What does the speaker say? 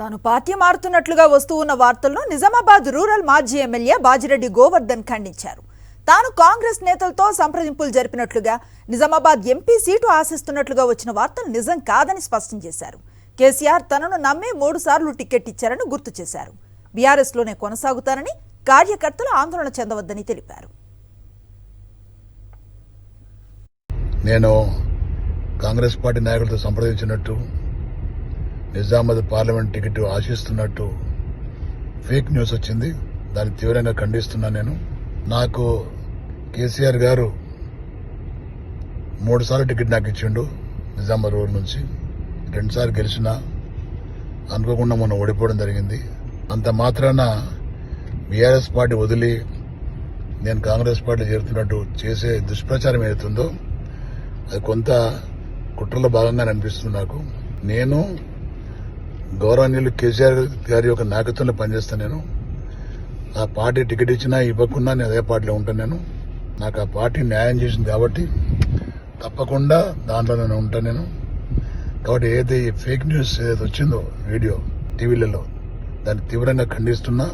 తాను పార్టీ మారుతున్నట్లుగా వస్తూ ఉన్న వార్తలను నిజామాబాద్ రూరల్ మాజీ ఎమ్మెల్యే బాజిరెడ్డి గోవర్ధన్ ఖండించారు. తాను కాంగ్రెస్ నేతలతో సంప్రదింపులు జరిపినట్లుగా, నిజామాబాద్ ఎంపీ సీటు ఆశిస్తున్నట్లుగా వచ్చిన వార్తలు నిజం కాదని స్పష్టం చేశారు. కేసీఆర్ తనను నమ్మి 3 సార్లు టికెట్ ఇచ్చారని గుర్తు చేశారు. బీఆర్ఎస్ లోనే కొనసాగుతారని, కార్యకర్తలు ఆందోళన చెందవద్దని తెలిపారు. నేను కాంగ్రెస్ పార్టీ నాయకులతో సంప్రదించినట్టు, నిజామాబాద్ పార్లమెంట్ టికెట్ ఆశిస్తున్నట్టు ఫేక్ న్యూస్ వచ్చింది. దాన్ని తీవ్రంగా ఖండిస్తున్నాను. నాకు కేసీఆర్ గారు 3 సార్లు టికెట్ నాకు ఇచ్చిండు. నిజామాబాద్ రూరల్ నుంచి 2 సార్లు గెలిచినా అనుకోకుండా మొన్న ఓడిపోవడం జరిగింది. అంత మాత్రాన బీఆర్ఎస్ పార్టీ వదిలి నేను కాంగ్రెస్ పార్టీ చేరుతున్నట్టు చేసే దుష్ప్రచారం ఏదైతుందో అది కొంత కుట్రలో భాగంగా అనిపిస్తుంది నాకు. నేను గౌరవనీయులు కేసీఆర్ గారి యొక్క నాయకత్వంలో పనిచేస్తాను. నేను ఆ పార్టీ టికెట్ ఇచ్చినా ఇవ్వకుండా నేను అదే పార్టీలో ఉంటాను. నాకు ఆ పార్టీ న్యాయం చేసింది కాబట్టి తప్పకుండా దాంట్లో నేను ఉంటాను. కాబట్టి ఏదైతే ఈ ఫేక్ న్యూస్ ఏదైతే వచ్చిందో వీడియో టీవీలలో దాన్ని తీవ్రంగా ఖండిస్తున్నా.